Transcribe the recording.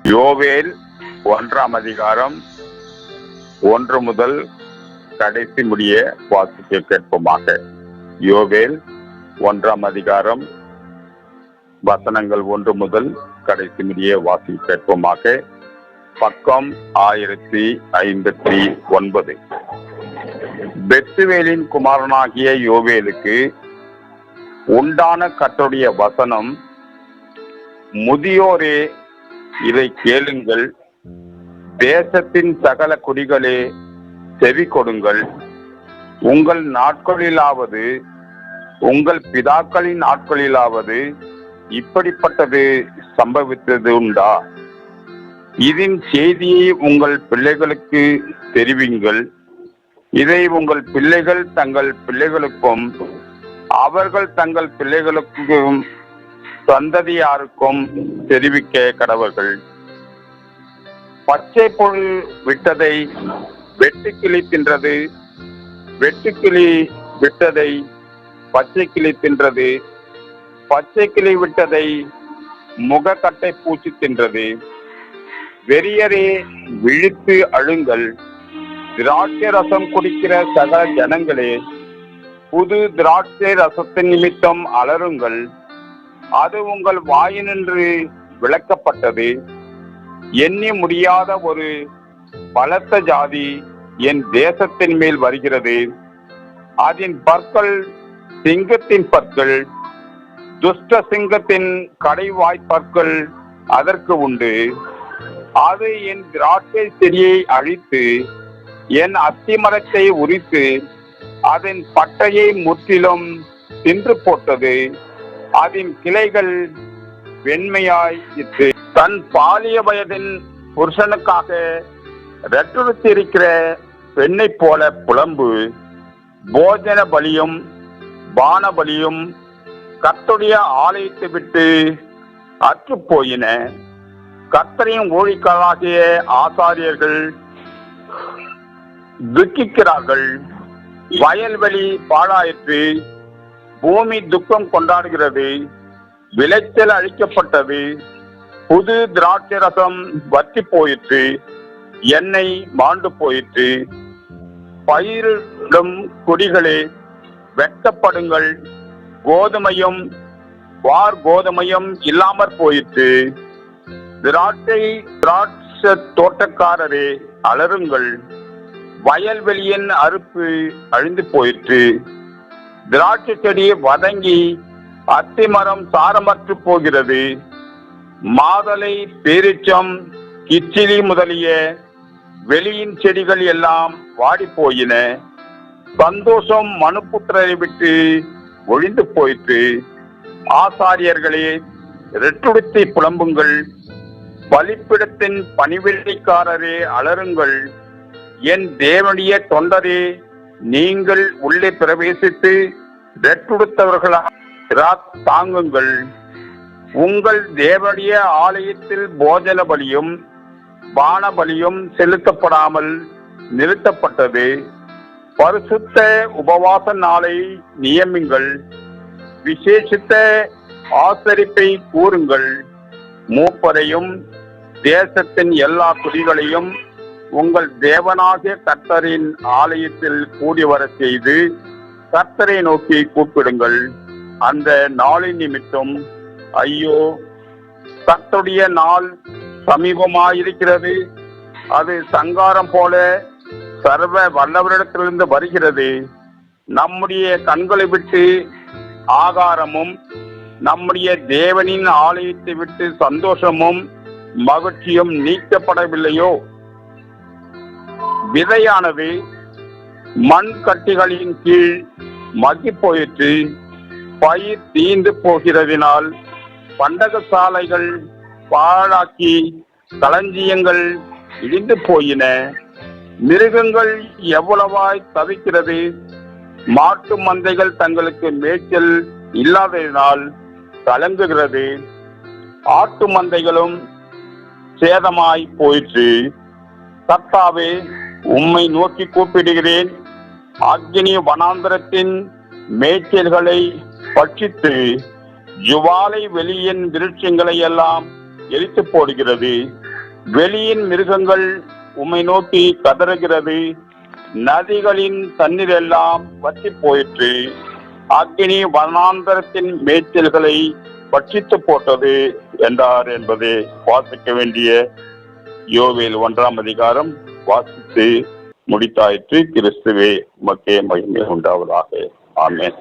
யோவேல் 1ஆம் அதிகாரம் 1 முதல் கடைசி முடிய வாசிக்க கேட்போமாக. யோவேல் 1ஆம் அதிகாரம் வசனங்கள் 1 முதல் கடைசி முடிய வாசிக்க கேட்போமாக. பக்கம் 1059. பெத்துவேலின் குமாரனாகிய யோவேலுக்கு உண்டான கர்த்தருடைய வசனம், முதியோரே இதை கேளுங்கள், தேசத்தின் சகல குடிகளே செவி கொடுங்கள். உங்கள் நாட்களிலாவது உங்கள் பிதாக்களின் நாட்களிலாவது இப்படிப்பட்டது சம்பவித்தது உண்டா? இதன் செய்தியை உங்கள் பிள்ளைகளுக்கு தெரிவிங்கள். இதை உங்கள் பிள்ளைகள் தங்கள் பிள்ளைகளுக்கும் அவர்கள் தங்கள் பிள்ளைகளுக்கும் சந்ததியாருக்கும் தெரிவிக்க கடவர்கள். பச்சை புல் விட்டதை வெட்டுக்கிளி தின்றது, வெட்டுக்கிளி விட்டதை பச்சை கிளி தின்றது, பச்சை கிளி விட்டதை முகக்கட்டை பூச்சி தின்றது. வெறியரே விழித்து அழுங்கள், திராட்சை ரசம் குடிக்கிற சகல ஜனங்களே புது திராட்சை ரசத்தின் நிமித்தம் அலறுங்கள். அது உங்கள் வாயினின்று விளக்கப்பட்டது. எண்ணி முடியாத ஒரு பலத்த ஜாதி என் தேசத்தின் மேல் வருகிறது. அதன் பற்கள் சிங்கத்தின் பற்கள், துஷ்ட சிங்கத்தின் கடைவாய்ப்பற்கள் அதற்கு உண்டு. அது என் திராட்சை செடியை அழித்து என் அத்திமரத்தை உரித்து அதன் பட்டையை முற்றிலும் தின்று போட்டது. அதன் கிளைகள் வெண்மையாயிற்று. தன் பாலிய வயதின் புருஷனுக்காக ரெட்டுடுத்திருக்கிற பெண்ணை போல புலம்பு. போஜன பலியும் பான பலியும் கர்த்தருடைய ஆலயத்தை விட்டு அற்று போயின. கர்த்தரின் ஊழியர்களாகிய ஆசாரியர்கள் துக்கிக்கிறார்கள். வயல்வெளி பாழாயிற்று, பூமி துக்கம் கொண்டாடுகிறது. விளைச்சல் அழிக்கப்பட்டது, புது திராட்சை ரசம் வற்றி போயிற்று, எண்ணெய் மாண்டு போயிற்று. பயிரிடும் குடிகளே வெட்கப்படுங்கள், கோதுமையும் வார் கோதுமையும் இல்லாமற் போயிற்று. திராட்சை தோட்டக்காரரே அலறுங்கள், வயல்வெளியின் அறுப்பு அழிந்து போயிற்று. திராட்சை செடி வதங்கி அத்திமரம் சாரமற்று போகிறது. மாதளை, பேரிச்சம், கிச்சிலி முதலிய வெளியின் செடிகள் எல்லாம் வாடி போயின. சந்தோஷம் மனுப்புத்திரரை விட்டு ஒழிந்து போயிற்று. ஆசாரியர்களே ரெட்டுடுத்தி புலம்புங்கள், பலிப்பிடத்தின் பணிவிடைக்காரரே அலறுங்கள். என் தேவனுடைய தொண்டரே, நீங்கள் உள்ளே பிரவேசித்து ரெட்டுடுத்தவர்களாக தாங்குங்கள். உங்கள் தேவனுடைய ஆலயத்தில் போஜன பலியும் பான பலியும் செலுத்தப்படாமல் நிறுத்தப்பட்டது. பரிசுத்த உபவாச நாளை நியமிங்கள், விசேஷித்த ஆசரிப்பை கூறுங்கள். மூப்பரையும் தேசத்தின் எல்லா குடிகளையும் உங்கள் தேவனாகிய கர்த்தரின் ஆலயத்தில் கூடி வர செய்து கர்த்தரை நோக்கி கூப்பிடுங்கள். அந்த நாளின் நிமித்தம் ஐயோ, கர்த்தருடைய நாள் சமீபமாயிருக்கிறது. அது சங்காரம் போல சர்வ வல்லவரிடத்திலிருந்து வருகிறது. நம்முடைய கண்களை விட்டு ஆகாரமும் நம்முடைய தேவனின் ஆலயத்தை விட்டு சந்தோஷமும் மகிழ்ச்சியும் நீக்கப்படவில்லையோ? விதையானது மண் கட்டிகளின் கீழ் மக்கி போயிற்று. பயிர் தீந்து போகிறதினால் பண்டக சாலைகள் பாழாக்கி களஞ்சியங்கள் இடிந்து போயின. மிருகங்கள் எவ்வளவாய் தவிக்கிறது. மாட்டு மந்தைகள் தங்களுக்கு மேய்ச்சல் இல்லாததினால் கலங்குகிறது. ஆட்டு மந்தைகளும் சேதமாய் போயிற்று. கர்த்தாவே, உம்மை நோக்கி கூப்பிடுகிறேன். அக்னி வனாந்தரத்தின் மேய்ச்சல்களை பட்சித்து ஜுவாலை வெளியின் விருட்சங்களை எல்லாம் எரித்து போடுகிறது. வெளியின் மிருகங்கள் உம்மை நோக்கி கதறுகிறது. நதிகளின் தண்ணீர் எல்லாம் வற்றி போயிற்று. அக்கினி வனாந்தரத்தின் மேய்ச்சல்களை பட்சித்து போட்டது என்றார் என்பதை வாசிக்க வேண்டிய யோவேல் 1ஆம் அதிகாரம் வாசித்து முடித்தாயிற்று. கிறிஸ்துவே உமக்கே மகிமை உண்டாவதாக. ஆமென்.